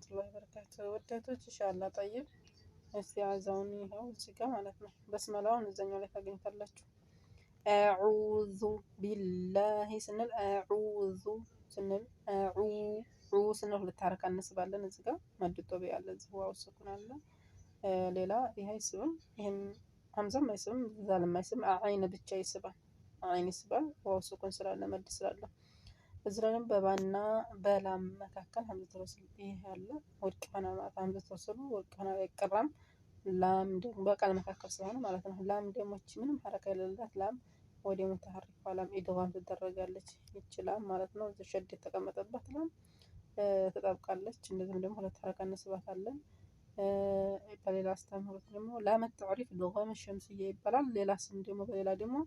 ወራህመቱላሂ ወበረካቱሁ። ወዳጆች ኢንሻአላህ ጠይብ እስቲዓዛውን ይኸው እዚህ ጋር ማለት ነው። በስመላውን እዛኛው ላይ ታገኝታላችሁ። አዑዙ ቢላሂ ስንል አዑዙ ስንል ዑ ስንል ሁለት ሐረካ እንስባለን። እዚህ ጋር መድጦ ያለ እዚህ ዋው ስኩን አለ። ሌላ ይሄ አይስብም፣ ይሄም ሐምዛም አይስብም፣ ዛልም አይስብም። አይን ብቻ ይስባል። አይን ይስባል ዋው ስኩን ስላለ መድ ስላለ። እዚህ ላይ በባና በላም መካከል ሐምዘቱል ወስል ይሄ አለ። ወድቅ ሆነ ማለት ሐምዘቱል ወስሉ ወድቅ ሆነ አይቀራም። ላም ደግሞ በቃል መካከል ስለሆነ ማለት ነው። ላም ደግሞ ምንም ሐረካ የሌላት ላም ወደ ሙተሐሪፍ ላም ኢድጋም ትደረጋለች ይችላል ማለት ነው። እዚህ ሸድ የተቀመጠበት ላም ተጣብቃለች። እንደዚህም ደግሞ ሁለት ሐረካ እንስባታለን። በሌላ አስተምህሮት ደግሞ ላም ተዕሪፍ ኢድጋም ሸምስያ ይባላል። ሌላ ስም ደግሞ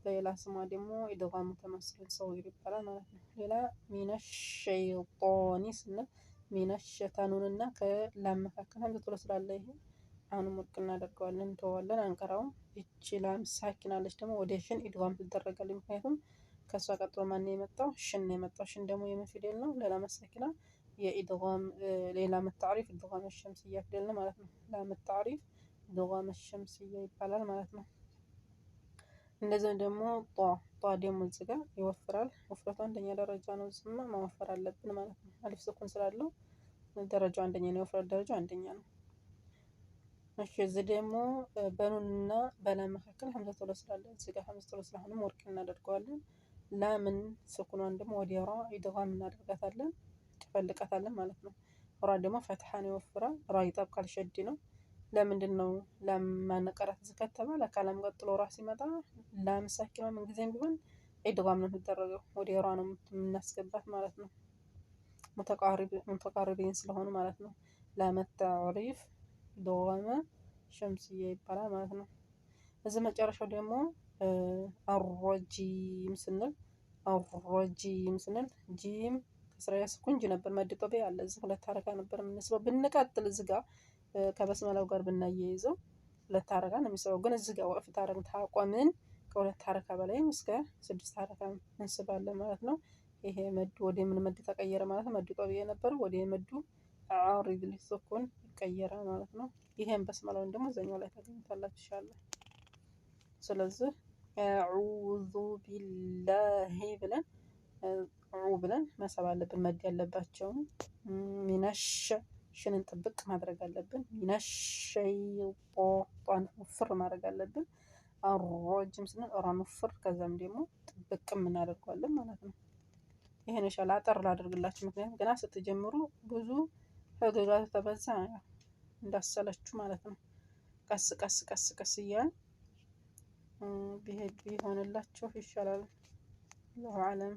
በሌላ ስሟ ደግሞ ኢድጋም ሙተመሲል ሰጊር ይባላል ማለት ነው። ሌላ ሚነሽ ሸይጣኒ ስንል ሚነሽ ሸታኑንና ከላም መካከል ሐምዘቱል ወስል አለ። ይሄ አሁንም ወድቅ እናደርገዋለን እንተዋለን አንቀራውም። ይቺ ላም ሳኪን አለች ደግሞ ወደ ሽን ኢድጋም ትደረጋለች። ምክንያቱም ከሷ ቀጥሎ ማን ነው የመጣው? ሽን ነው የመጣው። ሽን ደግሞ የምን ፊደል ነው? ለላም ሳኪና የኢድጋም ሌላም ተዕሪፍ ኢድጋም ሸምስያ ፊደል ነው ማለት ነው። ላም ተዕሪፍ ኢድጋም ሸምስያ ይባላል ማለት ነው። እንደዚህ ደግሞ ጧ ደግሞ እዚህ ጋር ይወፍራል። ውፍረቱ አንደኛ ደረጃ ነው። ዝም ማወፈር አለብን ማለት ነው። አሊፍ ስኩን ስላለው ደረጃው አንደኛ ነው። የውፍረት ደረጃው አንደኛ ነው። እሺ እዚህ ደግሞ በኑንና በላም መካከል ሐምዘቱል ወስል አለ። እዚህ ጋር ሐምዘቱል ወስል አሁንም ወርቅ እናደርገዋለን። ላምን ስኩኗን ደግሞ ወደ ራ ኢድጋም እናደርጋታለን፣ ትፈልቃታለን ማለት ነው። ራ ደግሞ ፈትሐን ይወፍራል። ራ ይጠብቃል፣ ሸድ ነው። ለምንድን ነው ላም ማነቀራት እዚህ ከተባለ ከላም ቀጥሎ ራ ሲመጣ ላም ሳኪኗ ምን ጊዜም ቢሆን ኢድጋም ነው የምትደረገው፣ ወደ ራ ነው የምናስገባት ማለት ነው። ሙተቃሪቢን ስለሆኑ ማለት ነው። ላም ተዕሪፍ ኢድጋም ሸምስያ ይባላል ማለት ነው። እዚህ መጨረሻው ደግሞ አረጂም ስንል ጂም ከስራ ያስኩንጅ ነበር መድጦ ያለ እዚህ ሁለት ሐረካ ነበር የምንስበው። ብንቀጥል እዚህ ጋር ከበስመላው ጋር ብናያይዘው ሁለት ሐረካ ነው የሚስበው። ግን እዚህ ጋር ወቅፍ ታረግ ታቆምን ከሁለት ሐረካ በላይም እስከ 6 ሐረካ እንስባለን ማለት ነው። ይሄ መድ ወደ ምን መድ ተቀየረ ማለት ነው። መድጦ የነበረው ወደ መዱ አሪድ ሊስኩን ይቀየራል ማለት ነው። ይሄን በስመላውን ደግሞ እዛኛው ላይ ታገኙታላችሁ ኢንሻአላህ። ስለዚህ አዑዙ ቢላሂ ብለን መሳብ አለብን። መድ ያለባቸውን ሚነሽ ሽንን ጥብቅ ማድረግ አለብን። ሚነሽ ሸይጣን ወፍር ማድረግ አለብን። አረጂም ስንል ራን ወፍር ከዛም ደግሞ ጥብቅ እናደርገዋለን ማለት ነው። ይሄን ኢንሻአላህ አጠር ላድርግላችሁ፣ ምክንያቱም ገና ስትጀምሩ ብዙ ህግጋት ተበዛ እንዳሰለችሁ ማለት ነው። ቀስ እያልን ቢሆንላችሁ ይሻላል። አላሁ አለም።